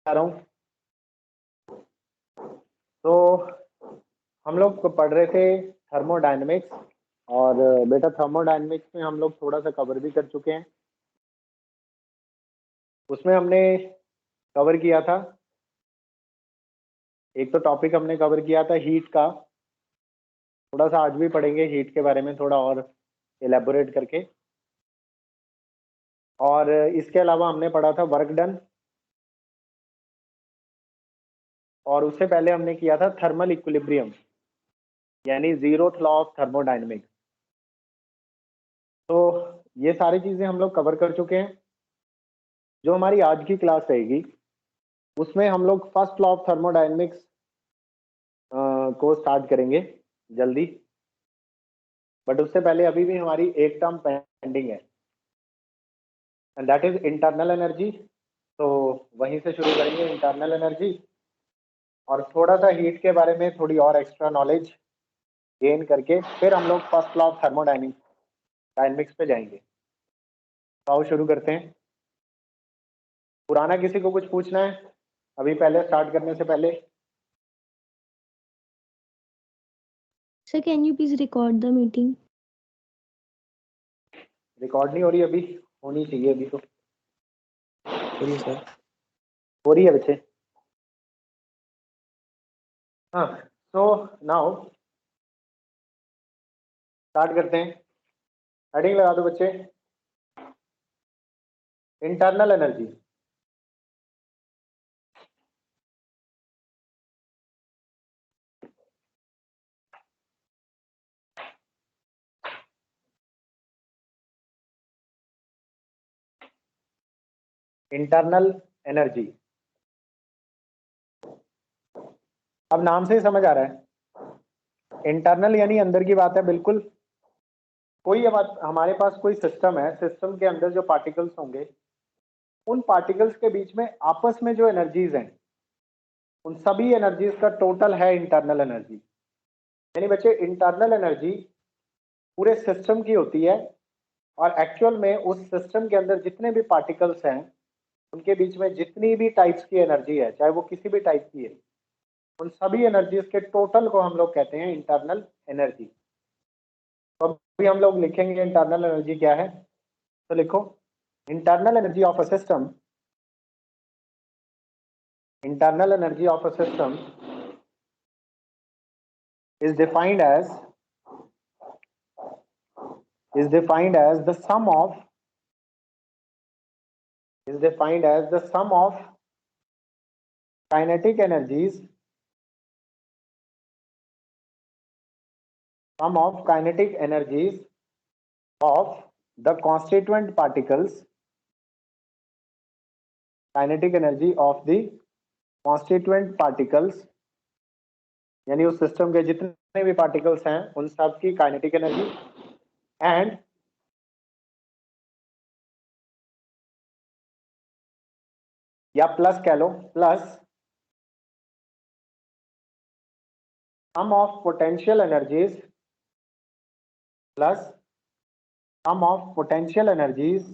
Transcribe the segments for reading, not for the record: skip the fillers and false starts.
रहा हूँ। तो हम लोग पढ़ रहे थे थर्मोडायनेमिक्स, और बेटा थर्मोडायनेमिक्स में हम लोग थोड़ा सा कवर भी कर चुके हैं। उसमें हमने कवर किया था, एक तो टॉपिक हमने कवर किया था हीट का, थोड़ा सा आज भी पढ़ेंगे हीट के बारे में थोड़ा और एलेबोरेट करके। और इसके अलावा हमने पढ़ा था वर्क डन, और उससे पहले हमने किया था थर्मल इक्विलिब्रियम, यानी जीरोथ लॉ ऑफ थर्मोडायनेमिक्स। तो ये सारी चीजें हम लोग कवर कर चुके हैं। जो हमारी आज की क्लास रहेगी उसमें हम लोग फर्स्ट लॉ ऑफ थर्मोडायनेमिक्स को स्टार्ट करेंगे जल्दी, बट उससे पहले अभी भी हमारी एक टर्म पेंडिंग है, and that is internal energy. तो वहीं से शुरू करेंगे, इंटरनल एनर्जी, और थोड़ा सा हीट के बारे में थोड़ी और एक्स्ट्रा नॉलेज गेन करके फिर हम लोग फर्स्ट लॉ ऑफ थर्मोडायनेमिक्स पे जाएंगे। तो आओ शुरू करते हैं। पुराना किसी को कुछ पूछना है अभी पहले स्टार्ट करने से पहले? Sir, can you please record the meeting? Record नहीं हो रही अभी, होनी चाहिए अभी तो। हो रही है सर। हो रही है बच्चे? हाँ, तो नाउ स्टार्ट करते हैं। हेडिंग लगा दो बच्चे, इंटरनल एनर्जी। इंटरनल एनर्जी, अब नाम से ही समझ आ रहा है, इंटरनल यानी अंदर की बात है बिल्कुल। कोई अब हमारे पास कोई सिस्टम है, सिस्टम के अंदर जो पार्टिकल्स होंगे उन पार्टिकल्स के बीच में आपस में जो एनर्जीज हैं उन सभी एनर्जीज का टोटल है इंटरनल एनर्जी। यानी बच्चे इंटरनल एनर्जी पूरे सिस्टम की होती है, और एक्चुअल में उस सिस्टम के अंदर जितने भी पार्टिकल्स हैं उनके बीच में जितनी भी टाइप्स की एनर्जी है, चाहे वो किसी भी टाइप की है, उन सभी एनर्जीज के टोटल को हम लोग कहते हैं इंटरनल एनर्जी। तो अभी हम लोग लिखेंगे इंटरनल एनर्जी क्या है। तो लिखो, internal energy of a system, internal energy of a system is defined as the sum of kinetic energies of the constituent particles, kinetic energy of the constituent particles, यानी उस सिस्टम के जितने भी particles हैं उन सब की काइनेटिक एनर्जी, एंड या प्लस कह लो, plus sum of potential energies, plus sum of potential energies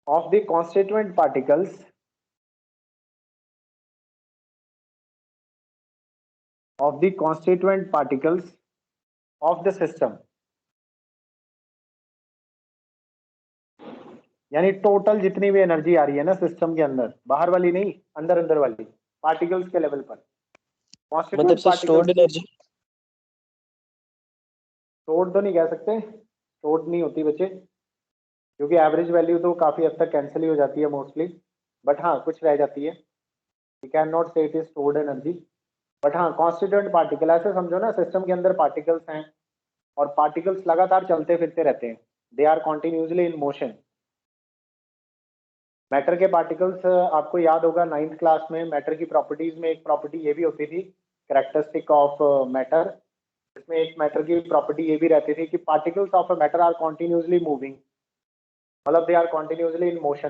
of the constituent particles of the system, यानी टोटल जितनी भी एनर्जी आ रही है ना सिस्टम के अंदर, बाहर वाली नहीं, अंदर अंदर वाली पार्टिकल्स के लेवल पर, मतलब से स्टोर्ड एनर्जी। स्टोर्ड तो नहीं कह सकते, स्टोर्ड नहीं होती बच्चे, क्योंकि एवरेज वैल्यू तो काफी हद तक कैंसिल ही हो जाती है मोस्टली, बट हाँ कुछ रह जाती है। यू कैन नॉट से it is stored energy, but हाँ कॉन्स्टिट्यूएंट पार्टिकल, ऐसे समझो ना सिस्टम के अंदर पार्टिकल्स हैं और पार्टिकल्स लगातार चलते फिरते रहते हैं, they are continuously in motion. Matter के पार्टिकल्स, आपको याद होगा 9th क्लास में मैटर की प्रॉपर्टीज में एक प्रॉपर्टी ये भी होती थी, कैरेक्टरिस्टिक ऑफ मैटर। इसमें एक मैटर की प्रॉपर्टी ये भी रहती थी कि particles of a matter are continuously moving, मतलब they are continuously in motion.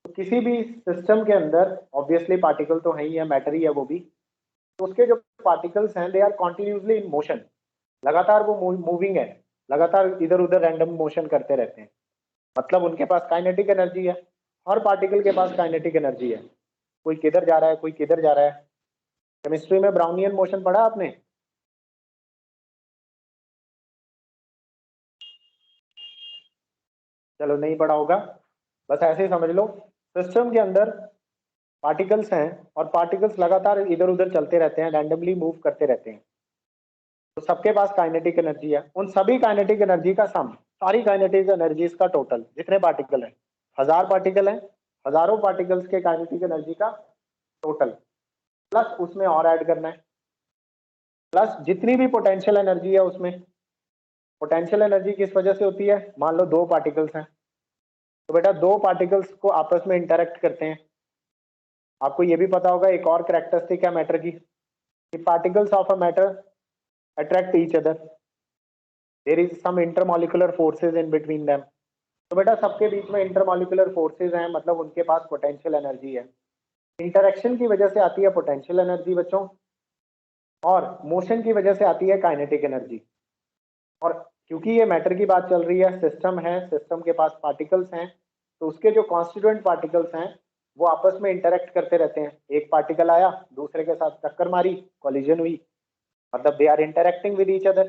तो किसी भी सिस्टम के अंदर ऑब्वियसली पार्टिकल तो है ही है, मैटर ही है वो भी, तो उसके जो पार्टिकल्स हैं they are continuously in motion, लगातार वो मूविंग है। लगातार इधर उधर रैंडम मोशन करते रहते हैं, मतलब उनके पास काइनेटिक एनर्जी है। हर पार्टिकल के पास काइनेटिक एनर्जी है, कोई किधर जा रहा है, कोई किधर जा रहा है। केमिस्ट्री में ब्राउनियन मोशन पढ़ा आपने? चलो नहीं पढ़ा होगा, बस ऐसे ही समझ लो। सिस्टम के अंदर पार्टिकल्स हैं और पार्टिकल्स लगातार इधर उधर चलते रहते हैं, रैंडमली मूव करते रहते हैं। तो सबके पास काइनेटिक एनर्जी है। उन सभी काइनेटिक एनर्जी का सम, सारी काइनेटिक एनर्जीज का टोटल, जितने पार्टिकल हैं, 1000 पार्टिकल हैं, हजारों पार्टिकल्स के काइनेटिक एनर्जी का टोटल, प्लस उसमें और ऐड करना है, प्लस जितनी भी पोटेंशियल एनर्जी है उसमें। पोटेंशियल एनर्जी किस वजह से होती है? मान लो दो पार्टिकल्स हैं, तो बेटा दो पार्टिकल्स को आपस में इंटरेक्ट करते हैं। आपको ये भी पता होगा एक और कैरेक्टरिस्टिक है मैटर की, कि particles of a matter attract each other, there is some intermolecular forces in between them. तो बेटा सबके बीच में इंटरमॉलिक्यूलर फोर्सेज हैं, मतलब उनके पास पोटेंशियल एनर्जी है। इंटरेक्शन की वजह से आती है पोटेंशियल एनर्जी बच्चों, और मोशन की वजह से आती है काइनेटिक एनर्जी। और क्योंकि ये मैटर की बात चल रही है, सिस्टम है, सिस्टम के पास पार्टिकल्स हैं, तो उसके जो कॉन्स्टिट्यूएंट पार्टिकल्स हैं वो आपस में इंटरेक्ट करते रहते हैं। एक पार्टिकल आया, दूसरे के साथ टक्कर मारी, कोलिजन हुई, मतलब they are interacting with each other.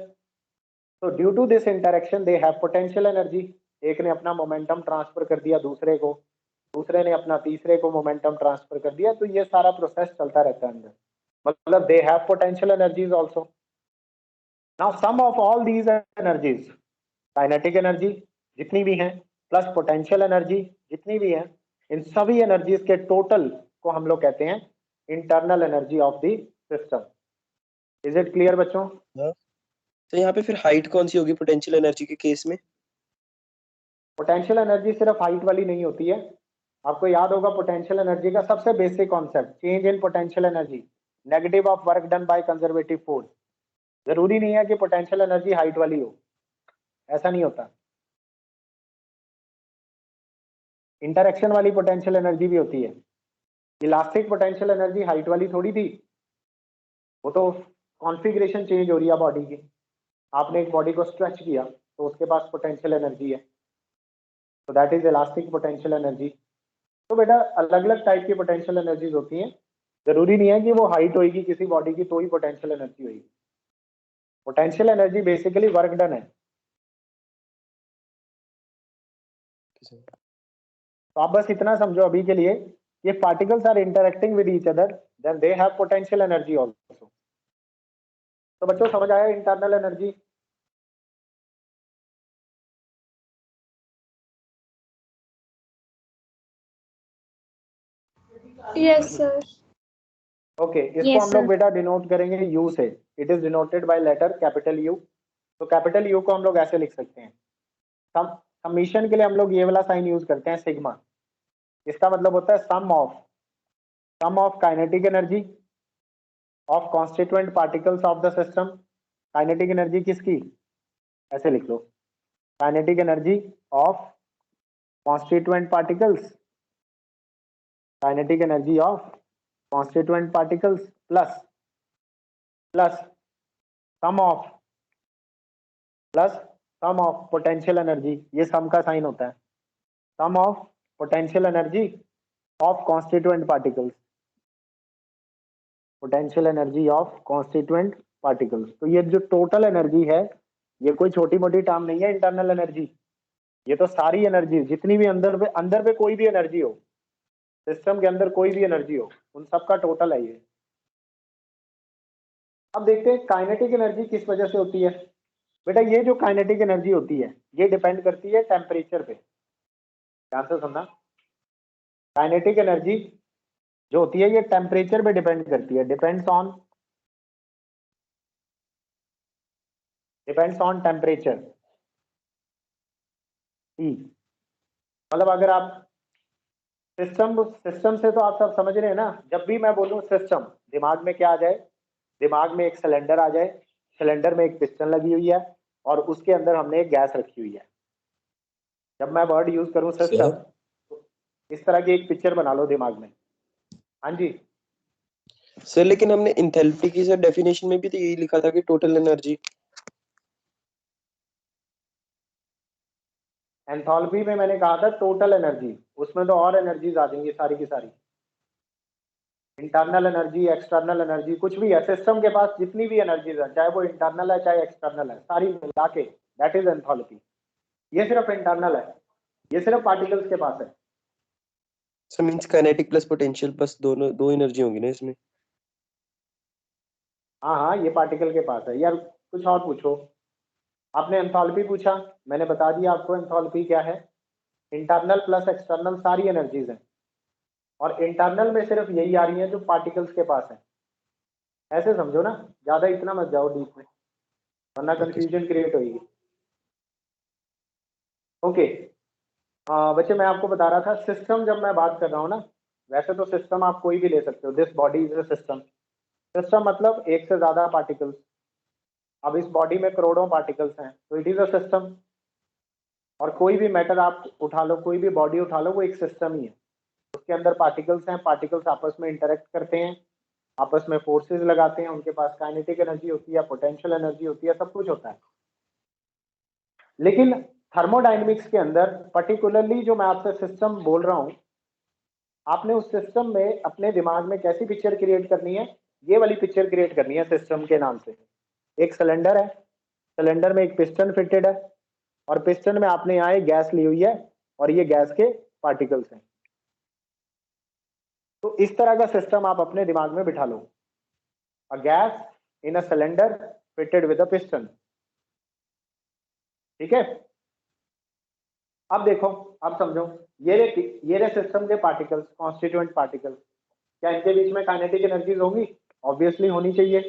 तो due to this interaction they have potential energy. एक ने अपना मोमेंटम ट्रांसफर कर दिया दूसरे को, दूसरे ने अपना तीसरे को मोमेंटम ट्रांसफर कर दिया, तो ये सारा प्रोसेस चलता रहता है अंदर, मतलब they have potential energies also. Now some of all these energies, kinetic energy जितनी भी हैं प्लस पोटेंशियल एनर्जी जितनी भी हैं, इन सभी एनर्जीज के टोटल को हम लोग कहते हैं internal energy of the system. Is it clear बच्चों? तो यहाँ पे फिर हाइट कौन सी होगी पोटेंशियल एनर्जी के केस में? पोटेंशियल एनर्जी सिर्फ हाइट वाली नहीं होती है। आपको याद होगा पोटेंशियल एनर्जी का सबसे basic concept, change in potential energy, negative of work done by conservative force. जरूरी नहीं है कि पोटेंशियल एनर्जी हाइट वाली हो, ऐसा नहीं होता। इंटरेक्शन वाली पोटेंशियल एनर्जी भी होती है। इलास्टिक पोटेंशियल एनर्जी हाइट वाली थोड़ी थी, वो तो कॉन्फ़िगरेशन चेंज हो रही है बॉडी की। आपने एक बॉडी को स्ट्रेच किया तो उसके पास पोटेंशियल एनर्जी है, तो that is elastic potential energy. तो बेटा अलग अलग टाइप की पोटेंशियल एनर्जीज होती हैं, जरूरी नहीं है कि वो हाइट होगी किसी बॉडी की तो ही पोटेंशियल एनर्जी होगी। Potential energy basically work done है। तो आप बस इतना समझो अभी के लिए, ये particles are interacting with each other, then they have potential energy also. तो बच्चों समझ आया internal energy? Yes sir. Okay, इसको Yes, हम लोग sir. बेटा डिनोट करेंगे यू से। It is denoted by letter capital U. तो कैपिटल यू को हम लोग ऐसे लिख सकते हैं, समीशन के लिए हम लोग ये वाला साइन यूज करते हैं सिग्मा। इसका मतलब होता है sum of kinetic energy of constituent particles of the system. Kinetic energy किसकी? ऐसे लिख लो, kinetic energy of constituent particles, kinetic energy of constituent particles plus sum of potential energy. ये सम का साइन होता है, sum of potential energy of constituent particles, potential energy of constituent particles. तो ये जो टोटल एनर्जी है, ये कोई छोटी मोटी टर्म नहीं है इंटरनल एनर्जी। ये तो सारी एनर्जी जितनी भी अंदर पे कोई भी एनर्जी हो, सिस्टम के अंदर कोई भी एनर्जी हो, उन सब का टोटल है ये। अब देखते हैं काइनेटिक एनर्जी किस वजह से होती है। बेटा ये जो काइनेटिक एनर्जी होती है ये डिपेंड करती है टेम्परेचर पे। ध्यान से सुनना, काइनेटिक एनर्जी जो होती है ये टेम्परेचर पे डिपेंड करती है, डिपेंड्स ऑन टेम्परेचर T। मतलब अगर आप सिस्टम से तो आप सब समझ रहे हैं ना, जब भी मैं बोलूं सिस्टम, दिमाग में क्या आ जाए? दिमाग में एक सिलेंडर आ जाए, सिलेंडर में एक पिस्टन लगी हुई है और उसके अंदर हमने एक गैस रखी हुई है। जब मैं वर्ड यूज करूं सिस्टम, तो इस तरह की एक पिक्चर बना लो दिमाग में। हाँ जी सर, लेकिन हमने इंथैल्पी की सर डेफिनेशन में भी तो यही लिखा था कि टोटल एनर्जी। एंथैल्पी में मैंने कहा था टोटल एनर्जी, उसमें तो और एनर्जीज आ जाएंगी सारी की सारी, इंटरनल एनर्जी, एक्सटर्नल एनर्जी, कुछ भी है सिस्टम के पास जितनी भी एनर्जीज है, चाहे वो इंटरनल है चाहे एक्सटर्नल है, सारी मिला के दैट इज एंथैल्पी। ये सिर्फ इंटरनल है, ये सिर्फ पार्टिकल्स के पास है। सो means kinetic plus potential plus दोनों दो एनर्जी होंगी ना इसमें। हाँ हाँ, ये पार्टिकल के पास है यार। कुछ और पूछो। आपने एंथैल्पी पूछा, मैंने बता दिया आपको एंथैल्पी क्या है। इंटरनल प्लस एक्सटर्नल सारी एनर्जीज हैं, और इंटरनल में सिर्फ यही आ रही है जो पार्टिकल्स के पास है। ऐसे समझो ना, ज्यादा इतना मत जाओ डीप में, वरना कंफ्यूजन क्रिएट होगी। ओके बच्चे, मैं आपको बता रहा था सिस्टम जब मैं बात कर रहा हूँ ना, वैसे तो सिस्टम आप कोई भी ले सकते हो, this body is a system. System मतलब एक से ज्यादा पार्टिकल्स। अब इस बॉडी में करोड़ों पार्टिकल्स हैं, तो इट इज अ सिस्टम। और कोई भी मैटर आप उठा लो, कोई भी बॉडी उठा लो, वो एक सिस्टम ही है। उसके अंदर पार्टिकल्स हैं, पार्टिकल्स आपस में इंटरेक्ट करते हैं, आपस में फोर्सेस लगाते हैं, उनके पास काइनेटिक एनर्जी होती है, पोटेंशियल एनर्जी होती है, सब कुछ होता है। लेकिन थर्मोडायनेमिक्स के अंदर पर्टिकुलरली जो मैं आपसे सिस्टम बोल रहा हूं, आपने उस सिस्टम में अपने दिमाग में कैसी पिक्चर क्रिएट करनी है, ये वाली पिक्चर क्रिएट करनी है सिस्टम के नाम से। एक सिलेंडर है, सिलेंडर में एक पिस्टन फिटेड है, और पिस्टन में आपने यहाँ एक गैस ली हुई है, और ये गैस के पार्टिकल्स हैं। तो इस तरह का सिस्टम आप अपने दिमाग में बिठा लो, a gas in a cylinder fitted with a piston. ठीक है, अब देखो, अब समझो, ये रे सिस्टम के पार्टिकल्स, कॉन्स्टिट्यूएंट पार्टिकल्स, क्या इनके बीच में काइनेटिक एनर्जीज होंगी? ऑब्वियसली होनी चाहिए,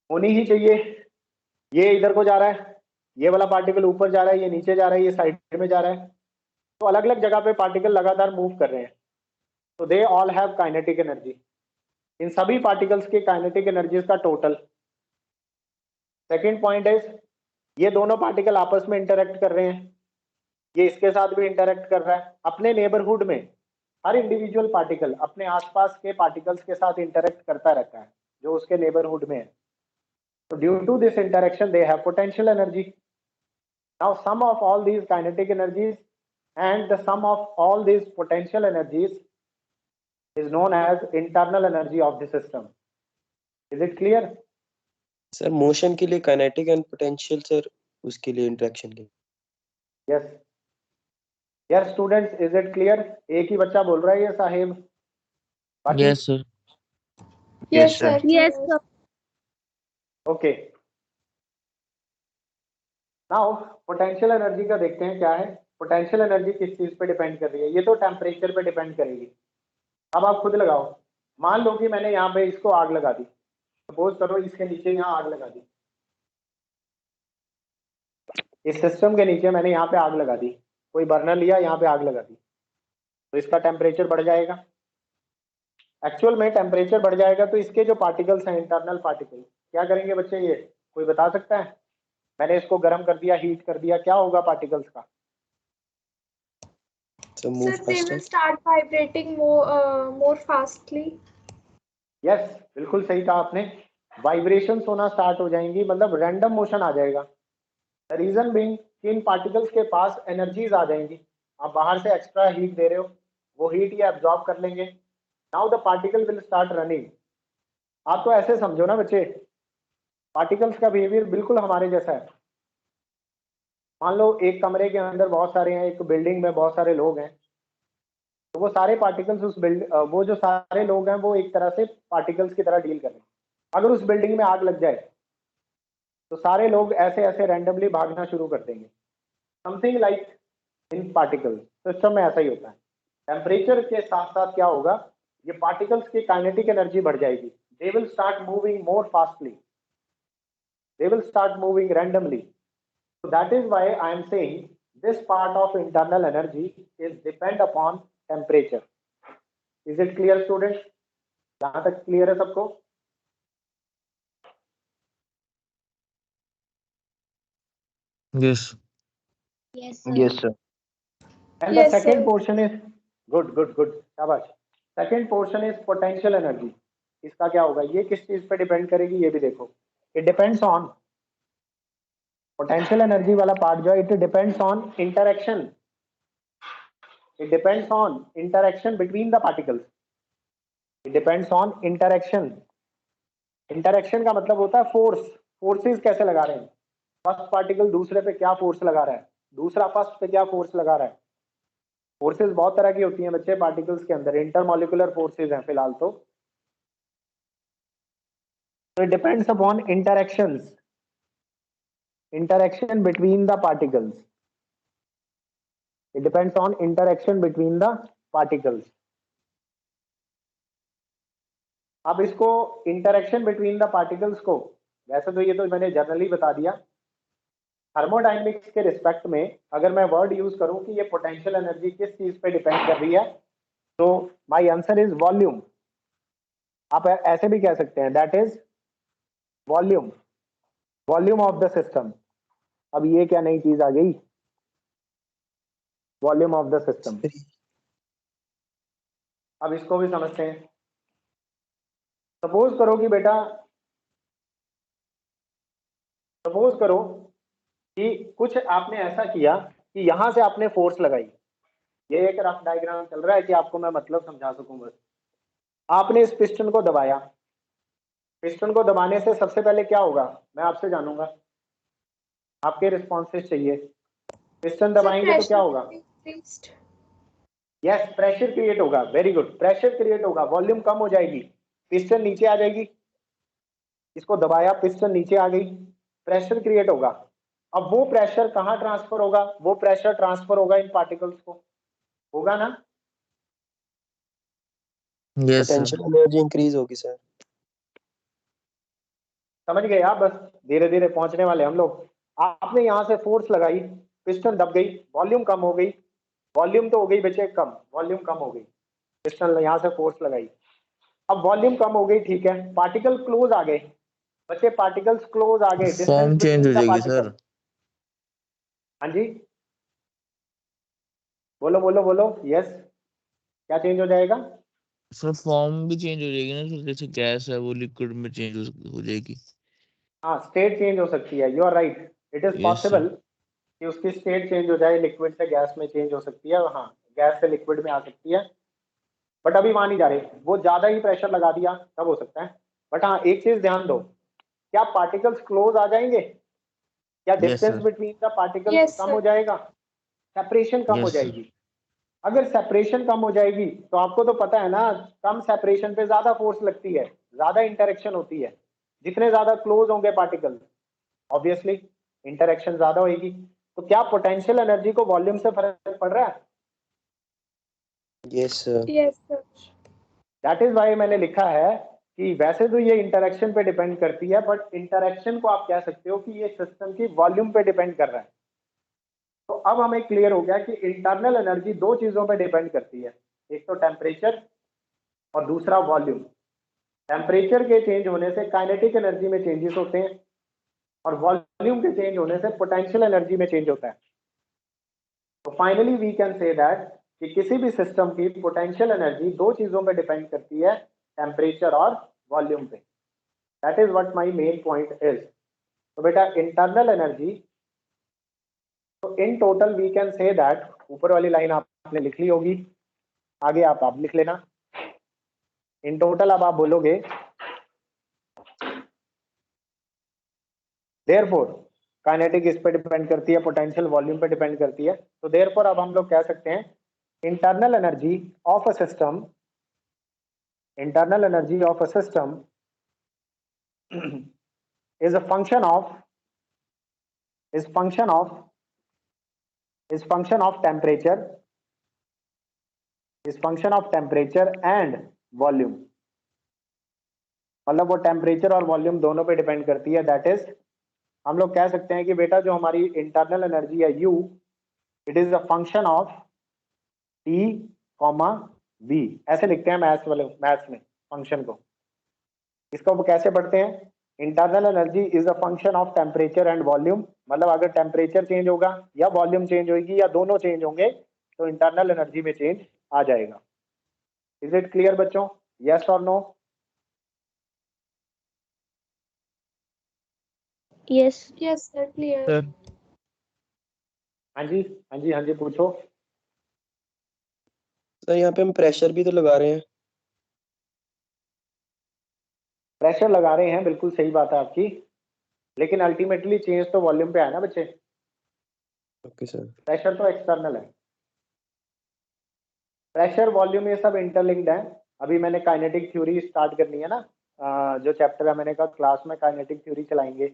होनी ही चाहिए। ये इधर को जा रहा है, ये वाला पार्टिकल ऊपर जा रहा है, ये नीचे जा रहा है, ये साइड में जा रहा है, तो अलग अलग जगह पे पार्टिकल लगातार मूव कर रहे हैं, तो they all have kinetic energy. इन सभी पार्टिकल्स के काइनेटिक एनर्जीज का टोटल। सेकेंड पॉइंट इज, ये दोनों पार्टिकल आपस में इंटरेक्ट कर रहे हैं, ये इसके साथ भी इंटरेक्ट कर रहा है। अपने नेबरहुड में हर इंडिविजुअल पार्टिकल अपने आसपास के पार्टिकल्स के साथ इंटरेक्ट करता रहता है जो उसके नेबरहुड में है। तो due to this interaction they have potential energy. Now some of all these kinetic energies and the sum of all these potential energies is known as internal energy of the system. Is it clear? Sir motion के लिए kinetic and potential sir, उसके लिए interaction के। Yes. Yes students, is it clear? एक ही बच्चा बोल रहा है ये साहेब, बाकी Yes, sir. Yes, sir. Yes, sir. Okay. Now potential energy का देखते हैं क्या है। पोटेंशियल एनर्जी किस चीज पे डिपेंड कर रही है? ये तो टेम्परेचर पे डिपेंड करेगी। अब आप खुद लगाओ, मान लो कि मैंने यहाँ पे इसको आग लगा दी, सपोज करो इसके नीचे यहाँ आग लगा दी, इस सिस्टम के नीचे मैंने यहाँ पे आग लगा दी, कोई बर्नर लिया यहाँ पे आग लगा दी, तो इसका टेम्परेचर बढ़ जाएगा। एक्चुअल में टेम्परेचर बढ़ जाएगा तो इसके जो पार्टिकल्स हैं, इंटरनल पार्टिकल, क्या करेंगे बच्चे? ये कोई बता सकता है? मैंने इसको गर्म कर दिया, हीट कर दिया, क्या होगा पार्टिकल्स का? So move Sir, they will faster. start vibrating more fastly. Yes, बिल्कुल सही कहा आपने, वाइब्रेशंस होना स्टार्ट हो जाएंगी, मतलब रैंडम मोशन आ जाएगा। द रीजन बीइंग कि इन पार्टिकल्स के पास एनर्जीज आ जाएंगी। आप बाहर से एक्स्ट्रा हीट दे रहे हो, वो हीट ये एब्जॉर्ब कर लेंगे। Now the particle will start running. आप तो ऐसे समझो ना बच्चे, पार्टिकल्स का बिहेवियर बिल्कुल हमारे जैसा है। मान लो एक कमरे के अंदर बहुत सारे हैं, एक बिल्डिंग में बहुत सारे लोग हैं, तो वो सारे पार्टिकल्स वो जो सारे लोग हैं वो एक तरह से पार्टिकल्स की तरह डील कर रहे हैं। अगर उस बिल्डिंग में आग लग जाए तो सारे लोग ऐसे ऐसे रैंडमली भागना शुरू कर देंगे। Something like in particles system में ऐसा ही होता है। टेम्परेचर के साथ साथ क्या होगा, ये पार्टिकल्स की काइनेटिक एनर्जी बढ़ जाएगी। They will start moving more fastly, they will start moving randomly. So that is why I am saying this part of internal energy is depend upon temperature. Is it clear students? जहां तक clear है सबको? Yes. Yes, sir. Yes, sir. And Yes, the second sir. portion is good शाबाश। Second portion is potential energy. इसका क्या होगा? ये किस चीज पे डिपेंड करेगी ये भी देखो। It depends on potential energy वाला पार्ट जो है it depends on interaction, it depends on interaction between the particles, it depends on interaction. Interaction का मतलब होता है फोर्स, फोर्सेस कैसे लगा रहे हैं, फर्स्ट पार्टिकल दूसरे पे क्या फोर्स लगा रहा है, दूसरा फर्स्ट पे क्या फोर्स लगा रहा है। फोर्सेस बहुत तरह की होती हैं बच्चे पार्टिकल्स के अंदर, इंटरमॉलिक्यूलर फोर्सेस हैं फिलहाल तो it depends upon interactions, interaction between the particles, it depends on interaction between the particles। अब इसको interaction between the particles को, वैसे तो ये तो मैंने जनरली बता दिया, थर्मोडायनेमिक्स के रिस्पेक्ट में अगर मैं वर्ड यूज करूं कि ये पोटेंशियल एनर्जी किस चीज पे डिपेंड कर रही है, तो माय आंसर इज वॉल्यूम। आप ऐसे भी कह सकते हैं that is volume, volume of the system. अब ये क्या नई चीज आ गई, वॉल्यूम ऑफ द सिस्टम। अब इसको भी समझते हैं। सपोज करो कि बेटा, सपोज करो कि कुछ आपने ऐसा किया कि यहां से आपने फोर्स लगाई, ये एक रफ डायग्राम चल रहा है कि आपको मैं मतलब समझा सकूं बस। आपने इस पिस्टन को दबाया, पिस्टन को दबाने से सबसे पहले क्या होगा मैं आपसे जानूंगा, आपके रिस्पॉन्सेस चाहिए। पिस्टन दबाएंगे तो क्या होगा, यस प्रेशर क्रिएट होगा, वेरी गुड, प्रेशर क्रिएट होगा, वॉल्यूम कम हो जाएगी, पिस्टन नीचे आ जाएगी। इसको दबाया, पिस्टन नीचे आ गई, प्रेशर क्रिएट होगा। अब वो प्रेशर कहां ट्रांसफर होगा, वो प्रेशर ट्रांसफर होगा इन पार्टिकल्स को, होगा ना। Yes sir. Potential energy increase होगी सर। समझ गए आप, बस धीरे धीरे पहुंचने वाले हम लोग। आपने यहां से फोर्स लगाई, पिस्टन दब गई, वॉल्यूम कम हो गई, वॉल्यूम तो हो गई बच्चे कम, वॉल्यूम कम हो गई, पिस्टन यहां से फोर्स लगाई, अब वॉल्यूम कम हो गई, ठीक है, पार्टिकल क्लोज आ गए बच्चे, पार्टिकल्स क्लोज आ गए, डिस्टेंस फॉर्म चेंज हो बिटवीन द जाएगी पार्टिकल। सर। हाँ जी बोलो बोलो बोलो, यस क्या चेंज हो जाएगा, सर फॉर्म भी चेंज हो जाएगी ना सर, जैसे गैस है वो लिक्विड में चेंज हो जाएगी। हाँ स्टेट चेंज हो सकती है, you are right, it is yes sir. Possible कि उसकी स्टेट चेंज हो जाए, लिक्विड से गैस में चेंज हो सकती है, हाँ गैस से लिक्विड में आ सकती है, बट अभी वहां नहीं जा रहे, वो ज्यादा ही प्रेशर लगा दिया तब हो सकता है। बट हाँ एक चीज ध्यान दो, क्या पार्टिकल्स क्लोज आ जाएंगे, क्या yes distance sir. Between the particles Yes, कम हो sir. जाएगा, सेपरेशन कम हो यस सर। जाएगी। अगर सेपरेशन कम हो जाएगी तो आपको तो पता है ना, कम सेपरेशन पे ज्यादा फोर्स लगती है, ज्यादा इंटरेक्शन होती है, जितने ज्यादा क्लोज होंगे पार्टिकल ऑब्वियसली इंटरेक्शन ज्यादा होगी। तो क्या पोटेंशियल एनर्जी को वॉल्यूम से फर्क पड़ रहा है, yes sir. Yes, sir. That is why मैंने लिखा है कि वैसे तो ये इंटरेक्शन पे डिपेंड करती है, बट इंटरेक्शन को आप कह सकते हो कि ये सिस्टम की वॉल्यूम पे डिपेंड कर रहा है। तो अब हमें क्लियर हो गया कि इंटरनल एनर्जी दो चीजों पे डिपेंड करती है, एक तो टेम्परेचर और दूसरा वॉल्यूम। टेम्परेचर के चेंज होने से काइनेटिक एनर्जी में चेंजेस होते हैं और वॉल्यूम के चेंज होने से पोटेंशियल एनर्जी में चेंज होता है। तो finally we can say that कि किसी भी सिस्टम की पोटेंशियल एनर्जी दो चीजों पे डिपेंड करती है, टेम्परेचर और वॉल्यूम पे। That is what my main point is. तो बेटा इंटरनल एनर्जी, तो in total we can say that, ऊपर वाली लाइन आपने लिख ली होगी, आगे आप लिख लेना। इन टोटल अब आप बोलोगे देयरफॉर काइनेटिक इस पे डिपेंड करती है, पोटेंशियल वॉल्यूम पे डिपेंड करती है, तो देयरफॉर अब हम लोग कह सकते हैं internal energy of a system, internal energy of a system is a function of is function of is function of temperature is function of temperature and volume। मतलब वो टेम्परेचर और वॉल्यूम दोनों पे डिपेंड करती है। दैट इज हम लोग कह सकते हैं कि बेटा जो हमारी इंटरनल एनर्जी है U, it is a function of T, V, ऐसे लिखते हैं मैथ्स वाले, मैथ्स में फंक्शन को। इसको वो कैसे पढ़ते हैं, internal energy is a function of temperature and volume, मतलब अगर टेम्परेचर चेंज होगा या वॉल्यूम चेंज होगी या दोनों चेंज होंगे तो इंटरनल एनर्जी में चेंज आ जाएगा। इज इट क्लियर बच्चों, यस और no. Yes. Yes, sir. Clear. Sir हाँ जी, हाँ जी, हाँ जी, पूछो। सर यहाँ पे हम प्रेशर भी तो लगा रहे हैं। प्रेशर लगा रहे हैं, बिल्कुल सही बात है आपकी, लेकिन अल्टीमेटली चेंज तो वॉल्यूम पे है ना बच्चे। Okay sir. प्रेशर तो एक्सटर्नल है। प्रेशर वॉल्यूम ये सब इंटरलिंक्ड है। अभी मैंने काइनेटिक थ्योरी स्टार्ट करनी है ना, जो चैप्टर है मैंने कहा क्लास में काइनेटिक थ्योरी चलाएंगे,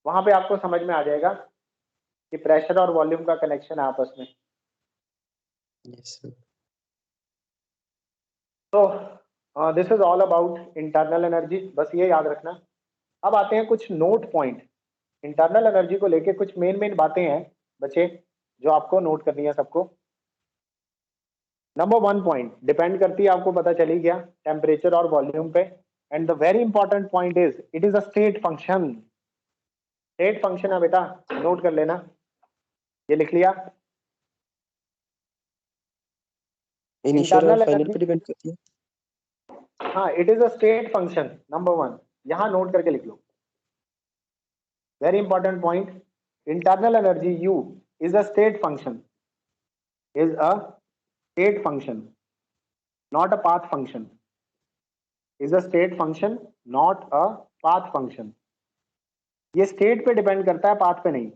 वहां पे आपको समझ में आ जाएगा कि प्रेशर और वॉल्यूम का कनेक्शन है आपस में। Yes sir. तो this is all about internal energy, बस ये याद रखना। अब आते हैं कुछ नोट पॉइंट। इंटरनल एनर्जी को लेके कुछ मेन बातें हैं बच्चे जो आपको नोट करनी है सबको। नंबर 1 पॉइंट डिपेंड करती है, आपको पता चली गया, टेम्परेचर और वॉल्यूम पे। And the very important point is it is a state function. State function है बेटा, नोट कर लेना, ये लिख लिया। इनिशियल और इंटरनल फाइनल एनर्जी, पे डिपेंड करती है। हाँ, it is a state function. Number 1 यहां नोट करके लिख लो, very important point. Internal energy U is a state function, is a state function, not a path function. Is a state function, not a path function. ये state पे depend करता है, path पे नहीं।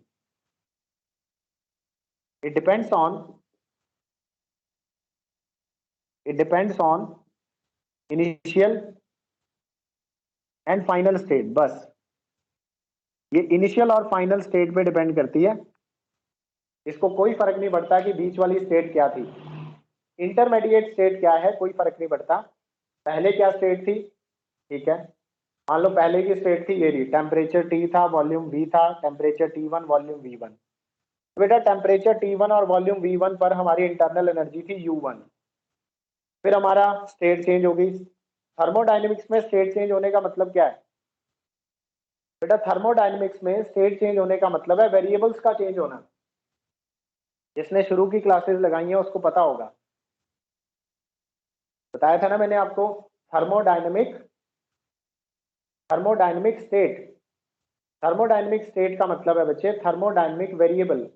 It depends on initial and final state, बस ये initial और final state पे डिपेंड करती है। इसको कोई फर्क नहीं पड़ता कि बीच वाली स्टेट क्या थी, इंटरमीडिएट स्टेट क्या है, कोई फर्क नहीं पड़ता। पहले क्या स्टेट थी, ठीक है, मान लो पहले की स्टेट थी ये रही, टेम्परेचर T था, वॉल्यूम V था, टेम्परेचर T1, वॉल्यूम V1। बेटा टेम्परेचर T1 और वॉल्यूम V1 पर हमारी इंटरनल एनर्जी थी U1। फिर हमारा स्टेट चेंज हो गई। थर्मोडायनेमिक्स में स्टेट चेंज होने का मतलब क्या है बेटा? थर्मोडायनेमिक्स में स्टेट चेंज होने का मतलब है वेरिएबल्स का चेंज होना। जिसने शुरू की क्लासेस लगाई हैं उसको पता होगा, बताया था ना मैंने आपको। थर्मोडायनेमिक स्टेट, थर्मोडायनेमिक स्टेट का मतलब है बच्चे थर्मोडायनेमिक वेरिएबल।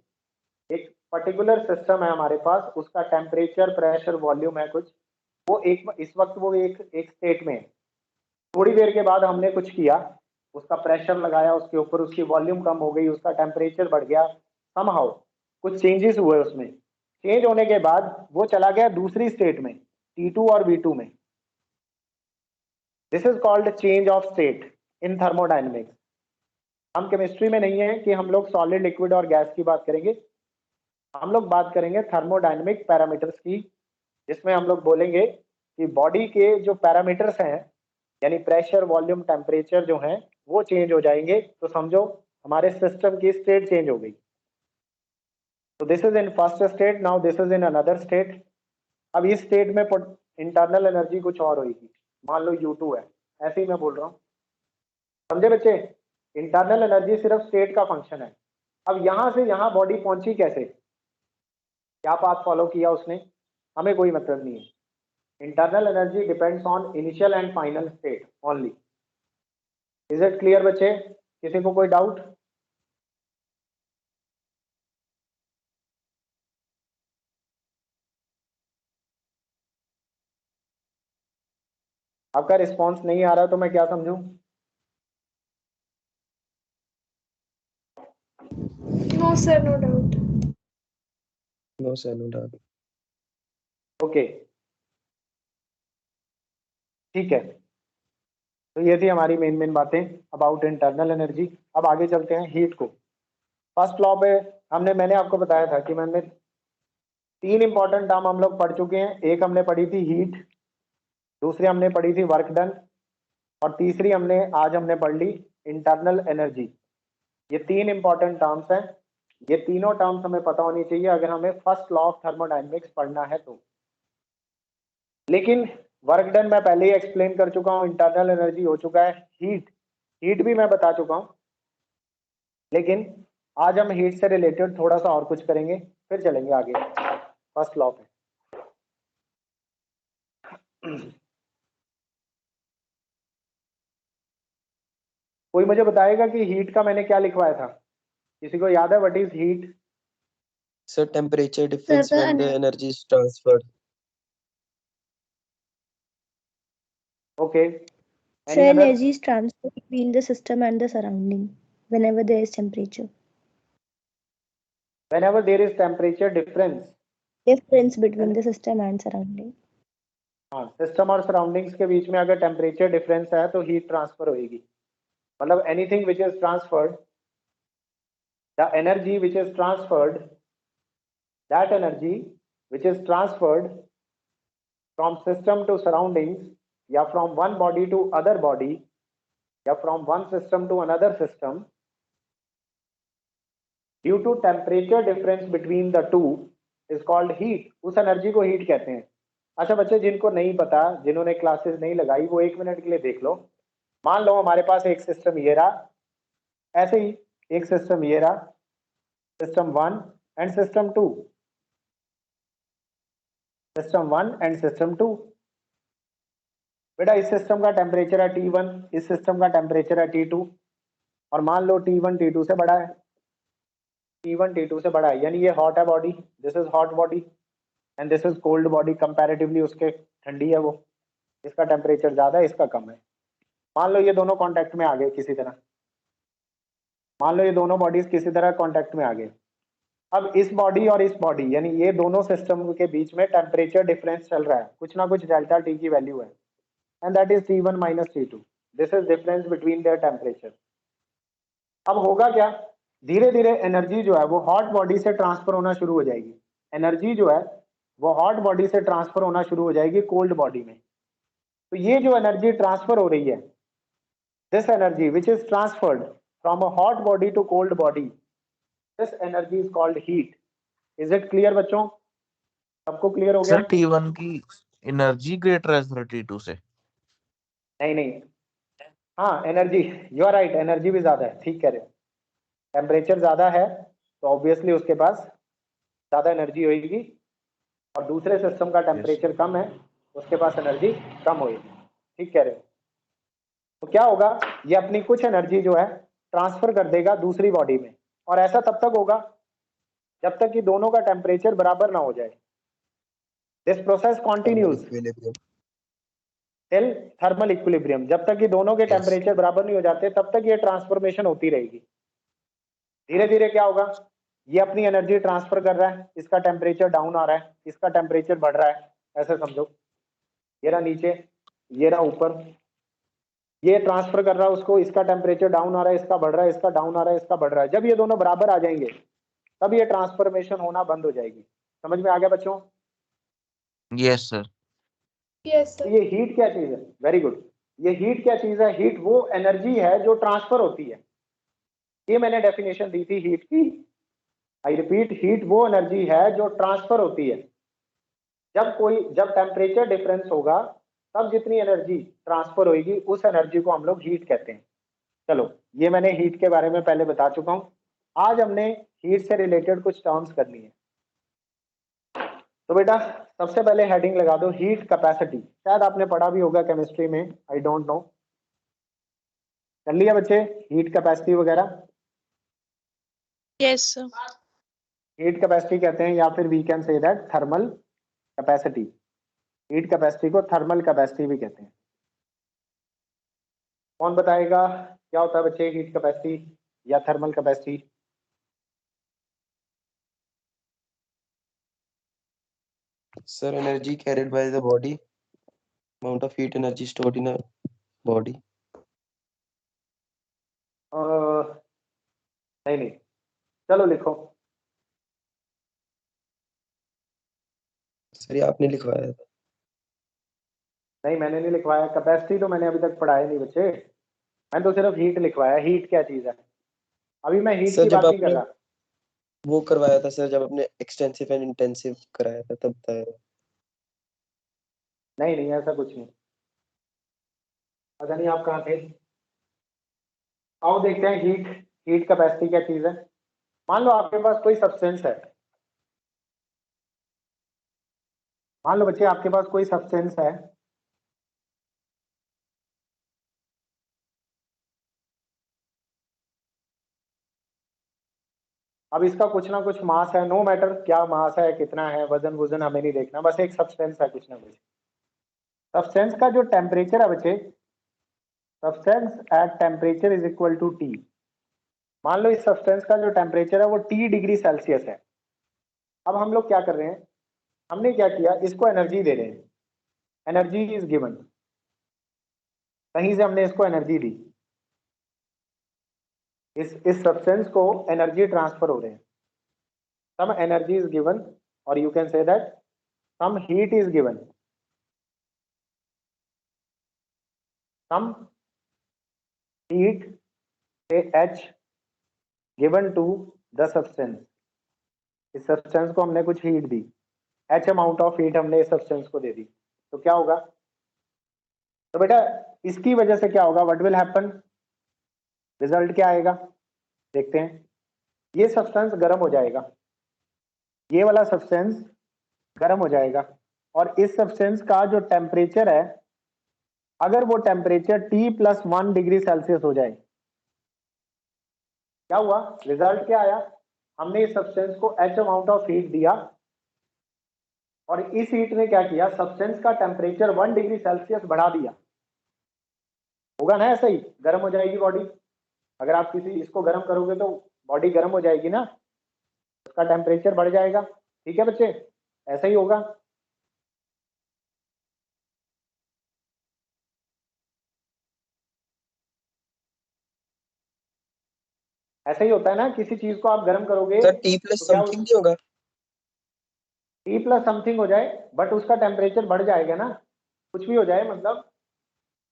एक पर्टिकुलर सिस्टम है हमारे पास, उसका टेम्परेचर, प्रेशर, वॉल्यूम है कुछ, वो एक इस वक्त वो एक स्टेट में है। थोड़ी देर के बाद हमने कुछ किया, उसका प्रेशर लगाया उसके ऊपर, उसकी वॉल्यूम कम हो गई, उसका टेम्परेचर बढ़ गया, समहाउ कुछ चेंजेस हुए उसमें। चेंज होने के बाद वो चला गया दूसरी स्टेट में, T2 और V2 में। This is called change of state in thermodynamics. हम केमिस्ट्री में नहीं है कि हम लोग सॉलिड, लिक्विड और गैस की बात करेंगे, हम लोग बात करेंगे थर्मोडायनेमिक पैरामीटर्स की, जिसमें हम लोग बोलेंगे कि बॉडी के जो पैरामीटर्स हैं, यानी प्रेशर, वॉल्यूम, टेम्परेचर जो हैं वो चेंज हो जाएंगे, तो समझो हमारे सिस्टम की स्टेट चेंज हो गई। तो this is in first state, now this is in another state. अब इस स्टेट में इंटरनल एनर्जी कुछ और होगी, मान लो U2 है, ऐसे ही मैं बोल रहा हूँ, समझे बच्चे? इंटरनल एनर्जी सिर्फ स्टेट का फंक्शन है। अब यहां से यहां बॉडी पहुंची कैसे, क्या पाथ फॉलो किया उसने, हमें कोई मतलब नहीं है। Internal energy depends on initial and final state only. Is it clear बच्चे? किसी को कोई डाउट? आपका रिस्पॉन्स नहीं आ रहा तो मैं क्या समझूं? No, sir. No doubt. No sir, no doubt. Okay, ठीक है। तो ये थी हमारी मेन बातें अबाउट इंटरनल एनर्जी। अब आगे चलते हैं हीट को। फर्स्ट लॉ पे मैंने आपको बताया था कि मैंने 3 इंपॉर्टेंट टर्म हम लोग पढ़ चुके हैं। एक हमने पढ़ी थी हीट, दूसरी हमने पढ़ी थी वर्क डन, और तीसरी आज हमने पढ़ ली इंटरनल एनर्जी। ये 3 इंपॉर्टेंट टर्म्स हैं। ये तीनों टर्म्स हमें पता होनी चाहिए अगर हमें फर्स्ट लॉ ऑफ थर्मोडायनेमिक्स पढ़ना है तो। लेकिन वर्क डन मैं पहले ही एक्सप्लेन कर चुका हूँ, इंटरनल एनर्जी हो चुका है, हीट भी मैं बता चुका हूँ। लेकिन आज हम हीट से रिलेटेड थोड़ा सा और कुछ करेंगे, फिर चलेंगे आगे फर्स्ट लॉ पे। कोई मुझे बताएगा कि हीट का मैंने क्या लिखवाया था? किसी को याद है what is heat? Sir, temperature difference the when the energy is transferred. Okay, So any other? energy is transferred between the system and the surrounding whenever there is temperature. Whenever there is temperature difference. Difference between the system and surrounding. हाँ, system और surroundings के बीच में अगर temperature difference है तो heat transfer होएगी. मतलब anything which is transferred, the energy which is transferred, that energy which is transferred from system to surroundings या from one body to other body या from one system to another system due to temperature difference between the two is called heat. उस energy को heat कहते हैं. अच्छा बच्चे, जिनको नहीं पता, जिन्होंने क्लासेस नहीं लगाई, वो 1 मिनट के लिए देख लो. मान लो हमारे पास एक सिस्टम ये रहा, ऐसे ही एक सिस्टम ये रहा, system 1 and system 2, system 1 and system 2. बेटा इस सिस्टम का टेम्परेचर है T1, इस सिस्टम का टेम्परेचर है T2, और मान लो T1 T2 से बड़ा है, T1 T2 से बड़ा है, यानी ये हॉट है body, this is hot body and this is cold body. Comparatively उसके ठंडी है वो, इसका टेम्परेचर ज्यादा है, इसका कम है. मान लो ये दोनों कांटेक्ट में आ गए किसी तरह, मान लो ये दोनों बॉडीज किसी तरह कांटेक्ट में आ गए. अब इस बॉडी और इस बॉडी यानी ये दोनों सिस्टम के बीच में टेम्परेचर डिफरेंस चल रहा है, कुछ ना कुछ डेल्टा टी की वैल्यू है, and that is T1 minus T2. This is difference between their temperature. अब होगा क्या, धीरे धीरे एनर्जी जो है वो हॉट बॉडी से ट्रांसफर होना शुरू हो जाएगी. एनर्जी जो है वो हॉट बॉडी से ट्रांसफर होना शुरू हो जाएगी कोल्ड बॉडी में. तो ये जो एनर्जी ट्रांसफर हो रही है, this energy which is transferred from a hot body to cold body, this energy is called heat. Is it clear बच्चों? सबको क्लियर हो गया? सर T1 की एनर्जी ग्रेटर है सर T2 से. नहीं नहीं, हाँ energy, you are right, energy भी ज्यादा है, ठीक कह रहे हो. टेम्परेचर ज्यादा है तो ऑब्वियसली उसके पास ज्यादा एनर्जी होगी, और दूसरे सिस्टम का टेम्परेचर कम है, उसके पास एनर्जी कम होगी. ठीक कह रहे हो. तो क्या होगा, ये अपनी कुछ एनर्जी जो है ट्रांसफर कर देगा दूसरी बॉडी में, और ऐसा तब तक होगा जब तक कि दोनों का टेम्परेचर बराबर ना हो जाए. This process continues Equilibrium. Till thermal equilibrium. जब तक कि दोनों के Yes. टेम्परेचर बराबर नहीं हो जाते तब तक ये ट्रांसफॉर्मेशन होती रहेगी. धीरे धीरे क्या होगा, ये अपनी एनर्जी ट्रांसफर कर रहा है, इसका टेम्परेचर डाउन आ रहा है, इसका टेम्परेचर बढ़ रहा है, ऐसे समझो. ये रहा नीचे, ये रहा ऊपर, ये ट्रांसफर कर रहा है उसको, इसका टेम्परेचर डाउन आ रहा है, इसका बढ़ रहा है, इसका डाउन आ रहा है, इसका बढ़ रहा है. जब ये दोनों बराबर आ जाएंगे तब ये ट्रांसफॉर्मेशन होना बंद हो जाएगी. समझ में आ गया बच्चों? Yes sir. Yes, तो sir. ये हीट क्या चीज है? Very good. ये हीट क्या चीज है? हीट वो एनर्जी है जो ट्रांसफर होती है. ये मैंने डेफिनेशन दी थी हीट की. आई रिपीट, हीट वो एनर्जी है जो ट्रांसफर होती है. जब टेम्परेचर डिफरेंस होगा तब जितनी एनर्जी ट्रांसफर होगी उस एनर्जी को हम लोग हीट कहते हैं. चलो, ये मैंने हीट के बारे में पहले बता चुका हूं. आज हमने हीट से रिलेटेड कुछ टर्म्स करनी है. तो बेटा सबसे पहले हेडिंग लगा दो हीट कैपेसिटी. शायद आपने पढ़ा भी होगा केमिस्ट्री में, आई डोंट नो. कर लिया बच्चे हीट कैपेसिटी वगैरह? Yes, sir. हीट कैपेसिटी कहते हैं, या फिर we can say that thermal capacity. Heat capacity को थर्मल कैपेसिटी भी कहते हैं. कौन बताएगा क्या होता है बच्चे हीट कैपेसिटी या thermal capacity? Sir, energy carried by the body, amount of heat energy stored in a body. नहीं नहीं, चलो लिखो. सर ये आपने लिखवाया था. नहीं मैंने नहीं लिखवाया. कैपेसिटी तो मैंने अभी तक पढ़ाया नहीं बच्चे. मैंने तो सिर्फ हीट लिखवाया. हीट क्या चीज है? अभी मैं हीट सर की जब बात नहीं कर आपने रहा. वो करवाया था सर, जब आपने एक्सटेंसिव एंड इंटेंसिव कराया था तब बताया था. नहीं नहीं, ऐसा कुछ नहीं. पता नहीं आप कहाँ थे. आओ देखते हैं हीट. हीट कैपेसिटी क्या चीज है? मान लो आपके पास कोई सब्सटेंस है. मान लो बच्चे आपके पास कोई सब्सटेंस है. अब इसका कुछ ना कुछ मास है, नो मैटर क्या मास है, कितना है, वजन वजन हमें नहीं देखना, बस एक सब्सटेंस है कुछ ना कुछ। सब्सटेंस का जो टेम्परेचर है बच्चे, substance at temperature is equal to T. मान लो इस सब्सटेंस का जो टेम्परेचर है वो टी डिग्री सेल्सियस है। अब हम लोग क्या कर रहे हैं, हमने क्या किया, इसको एनर्जी दे रहे हैं, एनर्जी इज गिवन, कहीं से हमने इसको एनर्जी दी, इस सब्सटेंस को एनर्जी ट्रांसफर हो रहे हैं, सम एनर्जी इज गिवन, और you can say that some heat is given, some heat say H given to the substance. इस सब्सटेंस को हमने कुछ हीट दी, H अमाउंट ऑफ हीट हमने इस सब्सटेंस को दे दी, तो क्या होगा, तो बेटा इसकी वजह से क्या होगा, व्हाट विल हैपन, रिजल्ट क्या आएगा, देखते हैं। ये सब्सटेंस गर्म हो जाएगा, ये वाला सब्सटेंस गर्म हो जाएगा, और इस सब्सटेंस का जो टेम्परेचर है, अगर वो टेम्परेचर T+1 डिग्री सेल्सियस हो जाए, क्या हुआ, रिजल्ट क्या आया, हमने इस सब्सटेंस को H अमाउंट ऑफ हीट दिया, और इस हीट ने क्या किया, सब्सटेंस का टेम्परेचर 1 डिग्री सेल्सियस बढ़ा दिया। होगा ना ऐसा ही, गर्म हो जाएगी बॉडी, अगर आप किसी इसको गर्म करोगे तो बॉडी गर्म हो जाएगी ना, उसका टेम्परेचर बढ़ जाएगा, ठीक है बच्चे, ऐसा ही होगा। ऐसा ही होता है ना, किसी चीज को आप गर्म करोगे सर टी प्लस तो क्या समथिंग नहीं होगा? T प्लस समथिंग हो जाए, बट उसका टेम्परेचर बढ़ जाएगा ना, कुछ भी हो जाए मतलब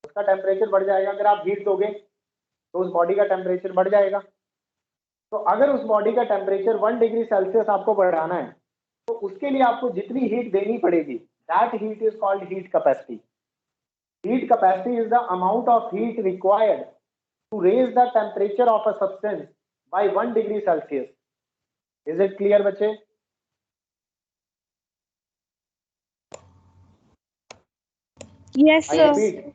उसका टेम्परेचर बढ़ जाएगा। अगर आप हीट दोगे तो उस बॉडी का टेम्परेचर बढ़ जाएगा। तो अगर उस बॉडी का टेम्परेचर 1 डिग्री सेल्सियस आपको बढ़ाना है, तो उसके लिए आपको जितनी हीट देनी पड़ेगी, that heat is called heat capacity. Heat capacity is the amount of heat required to raise the temperature of a substance by 1 degree Celsius. Is it clear बच्चे? Yes, I sir. रिपीट,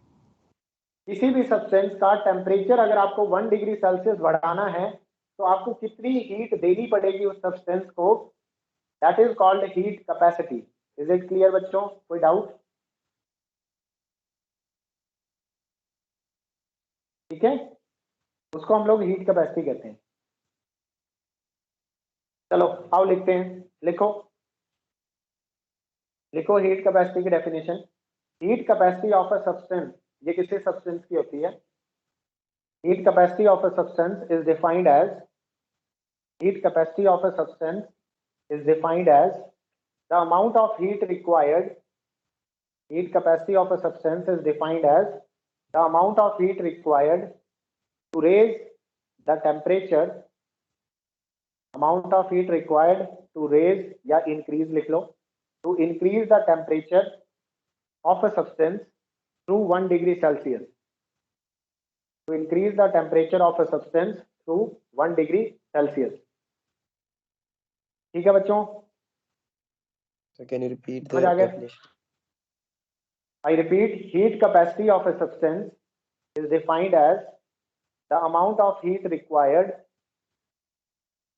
किसी भी substance का temperature अगर आपको 1 degree Celsius बढ़ाना है, तो आपको कितनी हीट देनी पड़ेगी उस सब्सटेंस को, that is called heat capacity. Is it clear बच्चों, कोई डाउट? ठीक है, उसको हम लोग हीट कैपेसिटी कहते हैं। चलो आओ लिखते हैं, लिखो लिखो हीट कैपेसिटी की definition. Heat capacity of a substance, ये किसी सब्सटेंस की होती है। Heat capacity of a substance is defined as, heat capacity of a substance is defined as the amount of heat required. Heat capacity of a substance is defined as the amount of heat required to raise the temperature, amount of heat required to raise या increase लिख लो, to increase the temperature of a substance through 1 degree Celsius, to increase the temperature of a substance through 1 degree Celsius। ठीक है बच्चों, So can you repeat the समझ आ गया? definition? I repeat, heat capacity of a substance is defined as the amount of heat required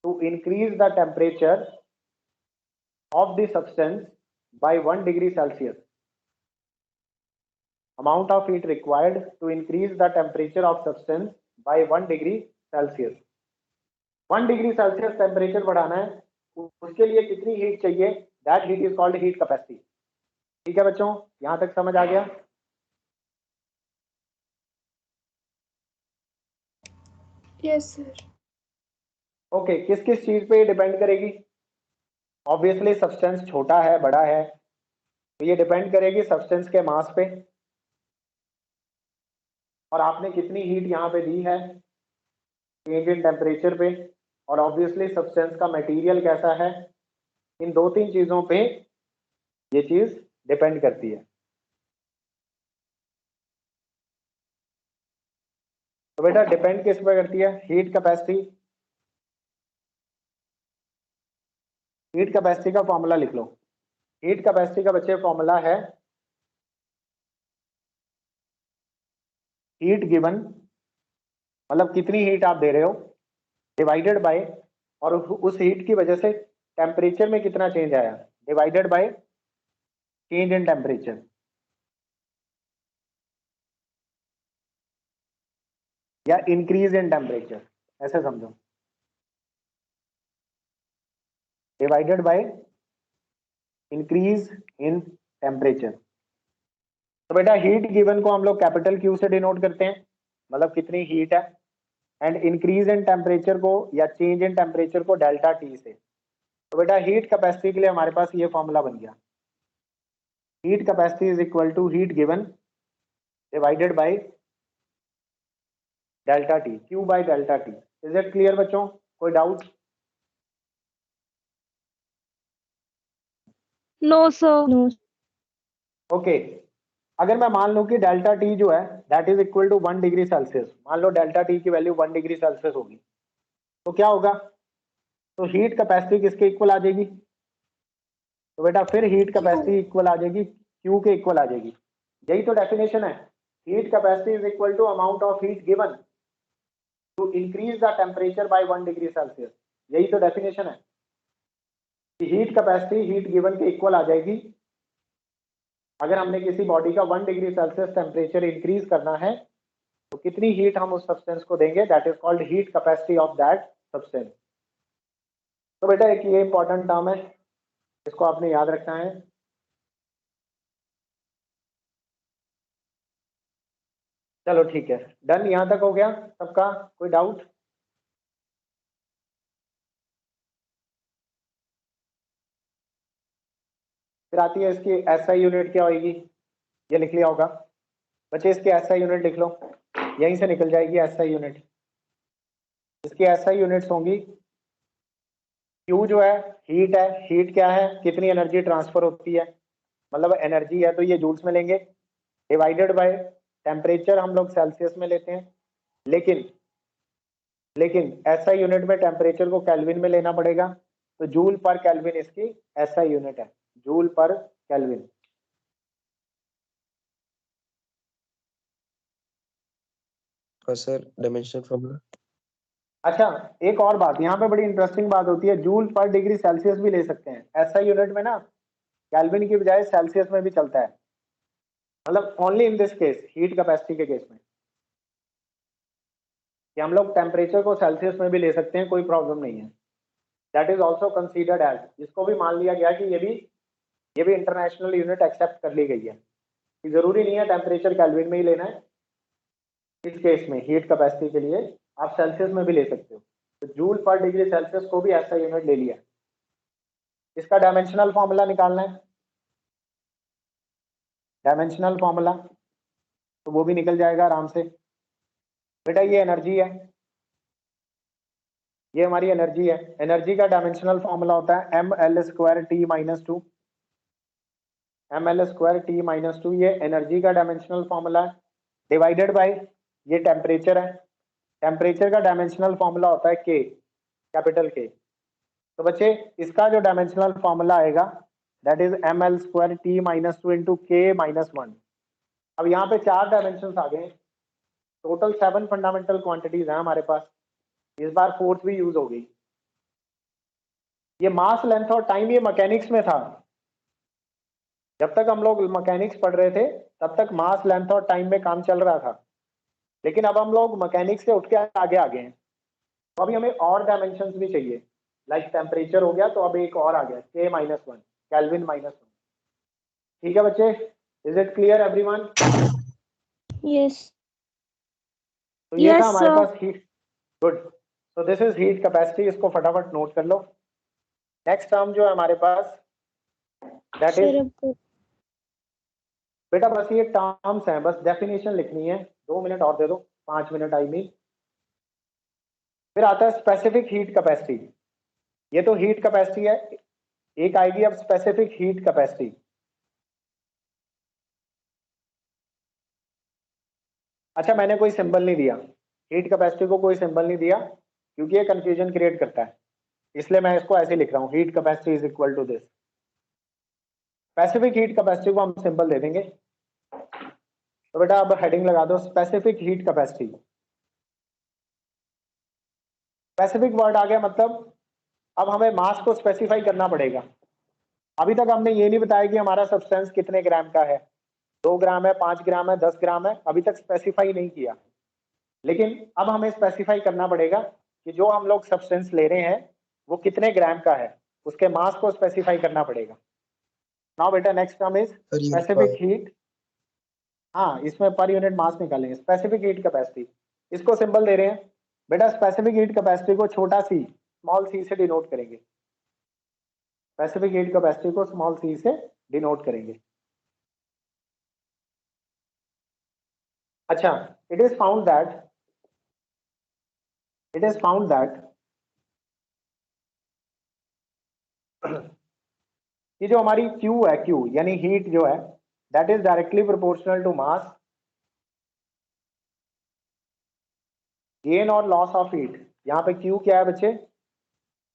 to increase the temperature of the substance by 1 degree Celsius. Amount of heat required to increase the temperature of substance by 1 degree Celsius. 1 degree Celsius temperature बढ़ाना है, उसके लिए कितनी heat चाहिए, that heat is called heat capacity। ठीक है बच्चों, यहां तक समझ आ गया? Yes, sir. ओके, किस किस चीज पे डिपेंड करेगी? ऑब्वियसली सब्सटेंस छोटा है बड़ा है, तो ये डिपेंड करेगी सब्सटेंस के मास पे, और आपने कितनी हीट यहाँ पे दी है, चेंज इन टेम्परेचर पे, और ऑब्वियसली सब्सटेंस का मटेरियल कैसा है। इन 2-3 चीजों पे ये चीज डिपेंड करती है। तो बेटा डिपेंड किस पे करती है? Heat capacity. हीट कैपेसिटी का फॉर्मूला लिख लो। हीट कैपेसिटी का बच्चे फॉर्मूला है हीट गिवन, मतलब कितनी हीट आप दे रहे हो, डिवाइडेड बाय और उस हीट की वजह से टेम्परेचर में कितना चेंज आया, divided by change in temperature, या इंक्रीज इन टेम्परेचर, ऐसे समझो, divided by increase in temperature. तो बेटा हीट गिवन को हम लोग कैपिटल क्यू से डिनोट करते हैं, मतलब कितनी हीट है, एंड इंक्रीज इन टेम्परेचर को या चेंज इन टेम्परेचर को डेल्टा टी से। तो बेटा हीट कैपेसिटी के लिए हमारे पास ये फॉर्मूला बन गया, heat capacity is equal to heat given divided by delta T, Q by delta T. Is it clear बच्चों, कोई doubt? No, sir. No. Okay, अगर मैं मान लूं कि डेल्टा टी जो है that is equal to 1 degree Celsius, मान लो डेल्टा टी की वैल्यू 1 डिग्री सेल्सियस होगी, तो क्या होगा, तो हीट कैपेसिटी किसके इक्वल आ जाएगी, तो बेटा फिर हीट कैपेसिटी इक्वल आ जाएगी क्यू के इक्वल आ जाएगी। यही तो डेफिनेशन है, heat capacity is equal to amount of heat given to increase the temperature by 1 degree Celsius. यही तो डेफिनेशन है कि हीट कैपेसिटी हीट गिवन के इक्वल आ जाएगी अगर हमने किसी बॉडी का 1 डिग्री सेल्सियस टेम्परेचर इंक्रीज करना है, तो कितनी हीट हम उस सब्सटेंस को देंगे, that is called heat capacity of that substance. तो बेटा एक ये इंपॉर्टेंट टर्म है, इसको आपने याद रखना है। चलो ठीक है, डन, यहां तक हो गया सबका, कोई डाउट? फिर आती है इसकी एसआई यूनिट, क्या होगी, ये लिख लिया होगा बच्चे, इसकी एसआई यूनिट लिख लो, यहीं से निकल जाएगी एसआई यूनिट। इसकी एसआई यूनिट्स होंगी, क्यू जो है हीट है, हीट क्या है, कितनी एनर्जी ट्रांसफर होती है, मतलब एनर्जी है तो ये जूल्स में लेंगे, डिवाइडेड बाय टेम्परेचर हम लोग सेल्सियस में लेते हैं, लेकिन एसआई यूनिट में टेम्परेचर को केल्विन में लेना पड़ेगा, तो जूल पर केल्विन इसकी एसआई यूनिट है, जूल पर केल्विन। और सर डायमेंशनल फॉर्मूला। अच्छा एक और बात, यहाँ पे बड़ी इंटरेस्टिंग बात होती है, जूल पर डिग्री सेल्सियस भी ले सकते हैं, एसआई यूनिट में ना केल्विन की बजाय सेल्सियस में भी चलता है, मतलब only in this case, heat capacity के केस में, कि हम लोग टेम्परेचर को सेल्सियस में भी ले सकते हैं, कोई प्रॉब्लम नहीं है, that is also considered as, इसको भी मान लिया गया कि ये भी इंटरनेशनल यूनिट एक्सेप्ट कर ली गई है, कि जरूरी नहीं है टेम्परेचर केल्विन में ही लेना है, इस केस में हीट कैपेसिटी के लिए आप सेल्सियस में भी ले सकते हो, तो जूल पर डिग्री सेल्सियस को भी ऐसा यूनिट ले लिया। इसका डायमेंशनल फॉर्मूला निकालना है, डायमेंशनल फॉर्मूला, तो वो भी निकल जाएगा आराम से। बेटा ये एनर्जी है, ये हमारी एनर्जी है, एनर्जी का डायमेंशनल फॉर्मूला होता है ml² - 2, ml² - 2, ये एनर्जी का डायमेंशनल फॉर्मूला है, डिवाइडेड बाय ये टेम्परेचर है, टेम्परेचर का डायमेंशनल फॉर्मूला होता है K, कैपिटल K। तो बच्चे इसका जो डायमेंशनल फॉर्मूला आएगा that is ml² T - 2 × K - 1। अब यहाँ पे 4 डायमेंशन आ गए, टोटल 7 फंडामेंटल क्वांटिटीज हैं हमारे पास, इस बार 4th भी यूज हो गई। ये मास, लेंथ और टाइम ये मैकेनिक्स में था, जब तक हम लोग मैकेनिक्स पढ़ रहे थे तब तक मास, लेंथ और टाइम में काम चल रहा था, लेकिन अब हम लोग मैकेनिक्स से उठ के आगे आ गए हैं, तो अभी हमें और डायमेंशंस भी चाहिए, लाइक टेम्परेचर हो गया, तो अब एक और आ गया K - 1, केल्विन -1। ठीक है बच्चे, is it clear everyone? Yes. तो ये था Yes, हमारे sir. पास हीट, गुड, तो दिस इज हीट कैपेसिटी, इसको फटाफट नोट कर लो। नेक्स्ट टर्म जो है हमारे पास दैट Sir, इज, अब बेटा बस ये टर्म्स हैं, बस डेफिनेशन लिखनी है, 2 मिनट और दे दो, 5 मिनट आई मीन। फिर आता है स्पेसिफिक हीट कैपेसिटी, ये तो हीट कैपेसिटी है, एक आएगी अब स्पेसिफिक हीट कैपेसिटी। अच्छा मैंने कोई सिंबल नहीं दिया, हीट कैपेसिटी को कोई सिंबल नहीं दिया क्योंकि ये कंफ्यूजन क्रिएट करता है, इसलिए मैं इसको ऐसे लिख रहा हूँ, heat capacity is equal to this. Specific heat capacity को हम सिंबल दे देंगे, तो बेटा अब हेडिंग लगा दो specific heat capacity. Specific word आ गया, मतलब अब हमें मास को स्पेसिफाई करना पड़ेगा। अभी तक हमने ये नहीं बताया कि हमारा सब्सटेंस कितने ग्राम का है, 2 ग्राम है, 5 ग्राम है, 10 ग्राम है, अभी तक स्पेसिफाई नहीं किया। लेकिन अब हमें स्पेसिफाई करना पड़ेगा कि जो हम लोग सब्सटेंस ले रहे हैं वो कितने ग्राम का है, उसके मास को स्पेसिफाई करना पड़ेगा। नाउ बेटा नेक्स्ट टर्म इज सर ये स्पेसिफिक हीट। हाँ, इसमें पर यूनिट मास निकालेंगे। स्पेसिफिक हीट कैपेसिटी, इसको सिंबल दे रहे हैं बेटा। स्पेसिफिक हीट कैपेसिटी को छोटा सी, स्मॉल सी से डिनोट करेंगे। स्पेसिफिक हीट कैपेसिटी को स्मॉल सी से डिनोट करेंगे। अच्छा, इट इज फाउंड दैट कि जो हमारी Q है, Q यानी हीट जो है, that is directly proportional to mass gain और लॉस ऑफ हीट। यहाँ पे Q क्या है बच्चे?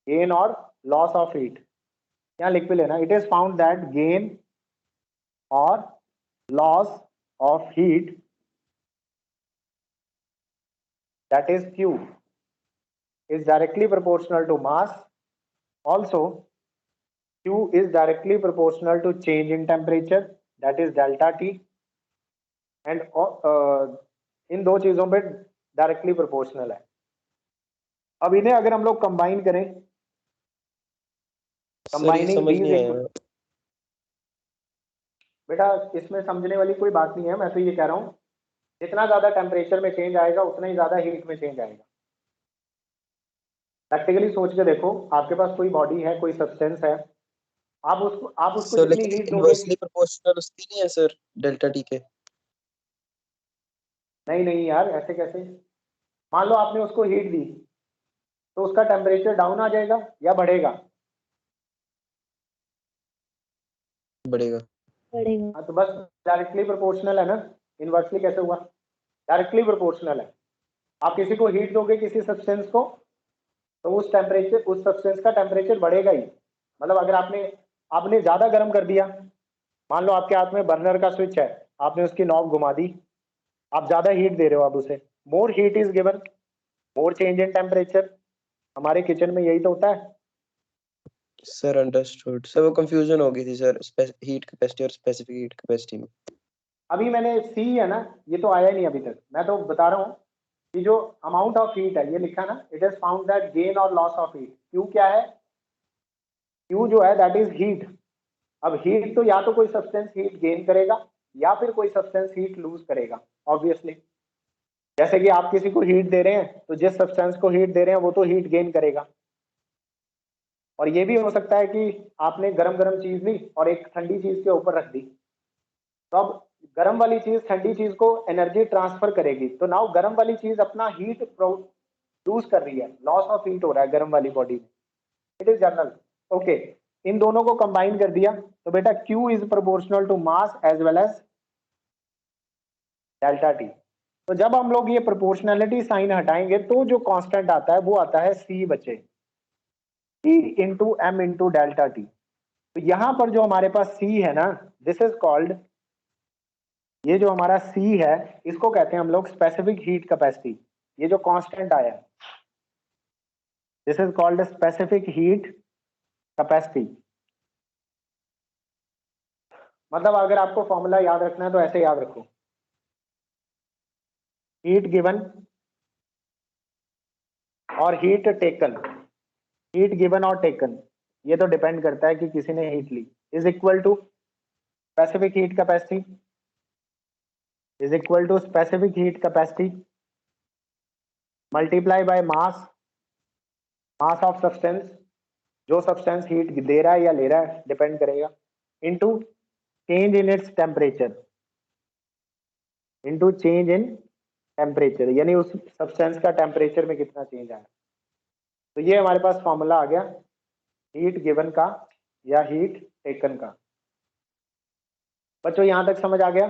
गेन और लॉस ऑफ हीट। यहाँ लिख भी लेना, it is found that gain और loss of heat that is Q is directly proportional to mass. Also, Q is directly proportional to change in temperature, that is delta T. And इन दो चीजों पे directly proportional है। अब इन्हें अगर हम लोग कंबाइन करें, सर ये कंबाइनिंग समझ दीज नहीं इनटू, आया। बेटा इसमें समझने वाली कोई बात नहीं है। मैं तो ये कह रहा हूँ जितना ज्यादा टेम्परेचर में चेंज आएगा उतना ही ज्यादा हीट में चेंज आएगा। प्रैक्टिकली सोच के देखो, आपके पास कोई बॉडी है, कोई सब्सटेंस है, आप उसको सर जितनी लेकिन हीट दोगे, इनवर्सली प्रोपोर्शनल उसकी नहीं है सर, डेल्टा टी के। नहीं यार ऐसे कैसे? मान लो आपने उसको हीट दी तो उसका टेम्परेचर डाउन आ जाएगा या बढ़ेगा? बढ़ेगा। बढ़ेगा। हाँ, तो बस डायरेक्टली प्रोपोर्शनल है ना। इनवर्सली कैसे हुआ? डायरेक्टली प्रोपोर्शनल है। आप किसी को हीट दोगे, किसी सब्सटेंस को, तो उस सब्सटेंस का टेम्परेचर बढ़ेगा ही। मतलब अगर आपने ज्यादा गर्म कर दिया, मान लो आपके हाथ में बर्नर का स्विच है, आपने उसकी नॉब घुमा दी, आप ज्यादा हीट दे रहे हो अब उसे, more heat is given, more change in temperature. हमारे किचन में यही तो होता है। सर अंडरस्टूड सर, वो कंफ्यूजन हो गई थी सर हीट कैपेसिटी और स्पेसिफिक हीट कैपेसिटी में। अभी मैंने सी है ना, ये तो आया नहीं अभी तक। मैं तो बता रहा हूँ कि जो अमाउंट ऑफ हीट है, ये लिखा ना, it is found that gain और लॉस ऑफ हीट। क्यू क्या है? क्यू जो है दैट इज हीट। अब हीट तो या तो कोई सब्सटेंस हीट गेन करेगा या फिर कोई सब्सटेंस हीट लूज करेगा, ऑब्वियसली। जैसे कि आप किसी को हीट दे रहे हैं तो जिस सब्सटेंस को हीट दे रहे हैं वो तो हीट गेन करेगा। और ये भी हो सकता है कि आपने गरम गरम चीज ली और एक ठंडी चीज के ऊपर रख दी, तो अब गर्म वाली चीज ठंडी चीज को एनर्जी ट्रांसफर करेगी, तो नाउ गर्म वाली चीज अपना हीट प्रोड्यूस कर रही है, लॉस ऑफ हीट हो रहा है गर्म वाली बॉडी में। It is general. ओके, इन दोनों को कंबाइन कर दिया तो बेटा Q is proportional to mass as well as delta T. तो जब हम लोग ये प्रोपोर्शनलिटी साइन हटाएंगे तो जो कांस्टेंट आता है वो आता है C बचे, C into M into delta T. तो यहां पर जो हमारे पास C है ना, दिस इज कॉल्ड, ये जो हमारा C है इसको कहते हैं हम लोग स्पेसिफिक हीट कैपेसिटी। ये जो कांस्टेंट आया, this is called specific heat capacity. मतलब अगर आपको फॉर्मूला याद रखना है तो ऐसे याद रखो, हीट गिवन और हीट टेकन, हीट गिवन और टेकन, ये तो डिपेंड करता है कि किसी ने हीट ली, is equal to specific heat capacity, is equal to specific heat capacity multiply by mass, mass of substance, जो सब्सटेंस हीट दे रहा है या ले रहा है डिपेंड करेगा, into change in its temperature, into change in temperature, यानी उस सब्सटेंस का टेम्परेचर में कितना चेंज आया। तो ये हमारे पास फॉर्मूला आ गया हीट गिवन का या हीट टेकन का। बच्चों यहां तक समझ आ गया?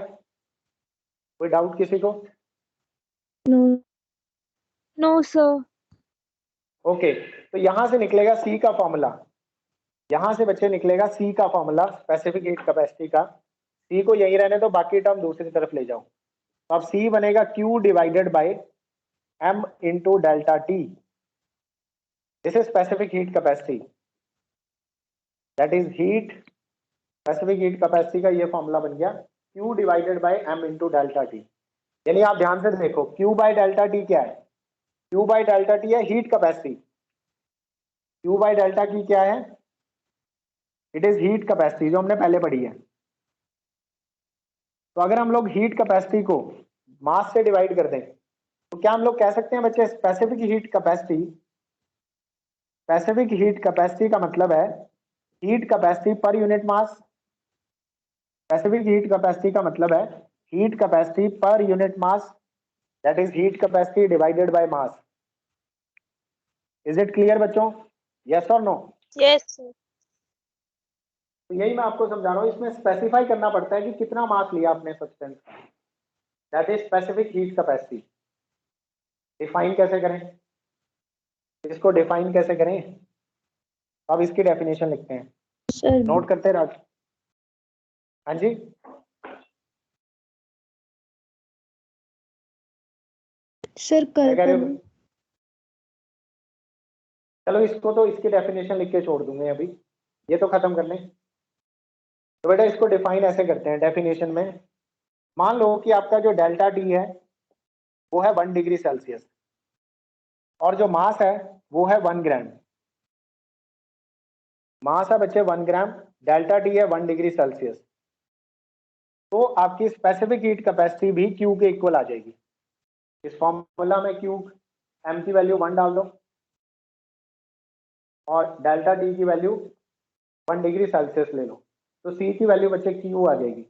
कोई डाउट किसी को? No. No, sir. ओके, तो यहां से निकलेगा सी का फॉर्मूला, यहां से बच्चे निकलेगा सी का फॉर्मूला स्पेसिफिक हीट कैपेसिटी का। सी को यही रहने दो, बाकी टर्म दूसरी तरफ ले जाओ। तो अब सी बनेगा Q divided by M into delta T. This is specific heat capacity, that is heat specific heat capacity का ये फॉर्मूला बन गया Q divided by M into delta T. यानी आप ध्यान से देखो Q बाय डेल्टा टी क्या है, Q बाय डेल्टा टी है heat capacity, Q by delta की क्या है, इट इज हीट कैपेसिटी जो हमने पहले पढ़ी है। तो अगर हम लोग हीट कैपेसिटी को मास से डिवाइड कर दें तो क्या हम लोग कह सकते हैं बच्चे specific heat capacity, specific heat capacity का मतलब है heat capacity per unit mass, specific heat capacity का मतलब है heat capacity per unit mass, that is heat capacity divided by mass. Is it clear बच्चों, यस और नो? Yes, sir. तो यही मैं आपको समझा रहा हूँ, इसमें स्पेसिफाई करना पड़ता है कि कितना मास लिया आपने सब्सटेंस का, that is specific heat capacity. Define कैसे करें, इसको डिफाइन कैसे करें, अब इसकी डेफिनेशन लिखते हैं, सर नोट करते रहो। हाँ जी, सर क्या कल कह रहे पर हो? चलो इसको तो इसकी डेफिनेशन लिख के छोड़ दूंगे अभी, ये तो खत्म कर लें। तो बेटा इसको डिफाइन ऐसे करते हैं डेफिनेशन में, मान लो कि आपका जो डेल्टा टी है वो है 1 डिग्री सेल्सियस और जो मास है वो है 1 ग्राम। मास है बच्चे 1 ग्राम, डेल्टा टी है 1 डिग्री सेल्सियस, तो आपकी स्पेसिफिक हीट कैपेसिटी भी Q के इक्वल आ जाएगी। इस फॉर्मूला में Q M की वैल्यू 1 डाल दो और डेल्टा टी की वैल्यू 1 डिग्री सेल्सियस ले लो, तो C की वैल्यू बच्चे Q आ जाएगी।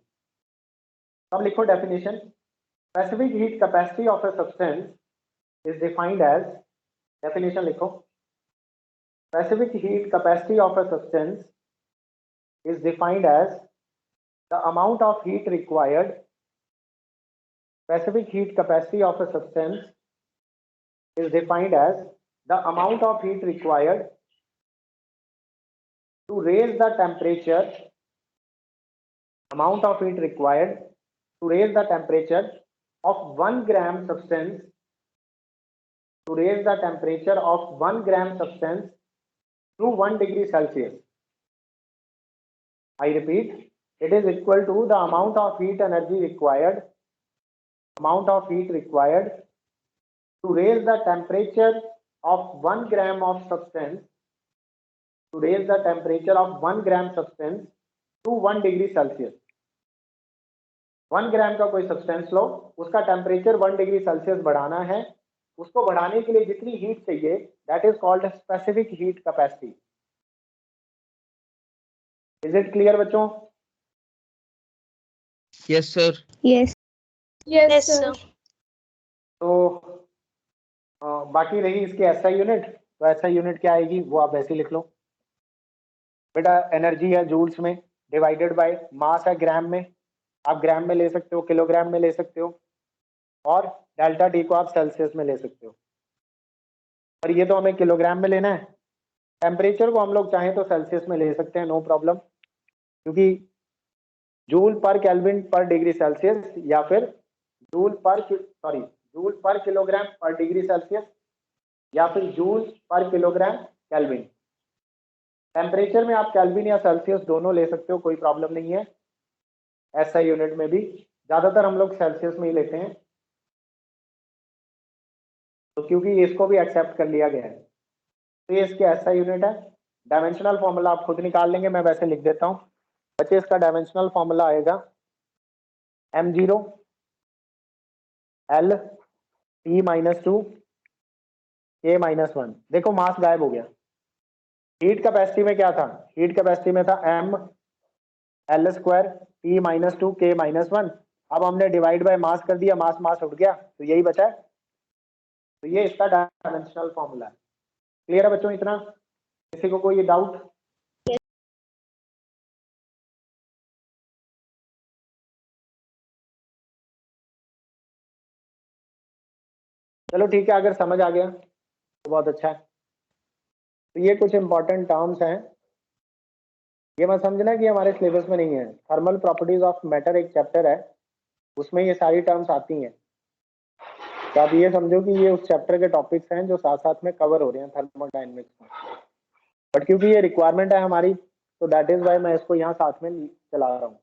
अब लिखो definition, specific heat capacity of a substance is defined as, definition लिखो, specific heat capacity of a substance is defined as the amount of heat required, specific heat capacity of a substance is defined as the amount of heat required to raise the temperature, amount of heat required to raise the temperature of 1 gram substance, to raise the temperature of 1 gram substance to 1 degree Celsius. I repeat, it is equal to the amount of heat energy required, amount of heat required to raise the temperature of 1 gram of substance, to raise the temperature of 1 gram substance to 1 degree Celsius. 1 ग्राम का कोई substance लो, उसका temperature 1 degree Celsius बढ़ाना है, उसको बढ़ाने के लिए जितनी हीट चाहिए that is called specific heat capacity. Is it clear बच्चों? Yes sir. Yes Yes, sir. तो बाकी रही इसकी एसआई यूनिट, तो एसआई यूनिट क्या आएगी वो आप वैसे ही लिख लो बेटा। एनर्जी है जूल्स में, डिवाइडेड बाय मास है ग्राम में, आप ग्राम में ले सकते हो, किलोग्राम में ले सकते हो, और डेल्टा टी को आप सेल्सियस में ले सकते हो, पर ये तो हमें किलोग्राम में लेना है। टेम्परेचर को हम लोग चाहें तो सेल्सियस में ले सकते हैं, नो प्रॉब्लम, क्योंकि जूल पर केल्विन पर डिग्री सेल्सियस या फिर जूल पर किलोग्राम पर डिग्री सेल्सियस या फिर जूल पर किलोग्राम केल्विन। टेम्परेचर में आप केल्विन या सेल्सियस दोनों ले सकते हो, कोई प्रॉब्लम नहीं है। एसआई यूनिट में भी ज्यादातर हम लोग सेल्सियस में ही लेते हैं, तो क्योंकि इसको भी एक्सेप्ट कर लिया गया है, तो ये इसके एसआई यूनिट है। डायमेंशनल फॉर्मूला आप खुद निकाल लेंगे, मैं वैसे लिख देता हूँ बच्चे। इसका डायमेंशनल फॉर्मूला आएगा m0 L T -2 K -1। देखो मास गायब हो गया, हीट कैपेसिटी में क्या था, हीट कैपेसिटी में था m L² T -2 K -1। अब हमने डिवाइड बाय मास कर दिया, मास मास उठ गया, तो यही बचा है। तो ये इसका डायमेंशनल फॉर्मूला है। क्लियर है बच्चों इतना? किसी को कोई डाउट? चलो ठीक है, अगर समझ आ गया तो बहुत अच्छा है। तो ये कुछ इंपॉर्टेंट टर्म्स हैं, ये मत समझना कि हमारे सिलेबस में नहीं है। थर्मल प्रॉपर्टीज ऑफ मैटर एक चैप्टर है, उसमें ये सारी टर्म्स आती हैं। तो आप ये समझो कि ये उस चैप्टर के टॉपिक्स हैं जो साथ साथ में कवर हो रहे हैं थर्मोडायनेमिक्स में, बट क्योंकि ये रिक्वायरमेंट है हमारी, तो दैट इज वाई मैं इसको यहाँ साथ में चला रहा हूँ।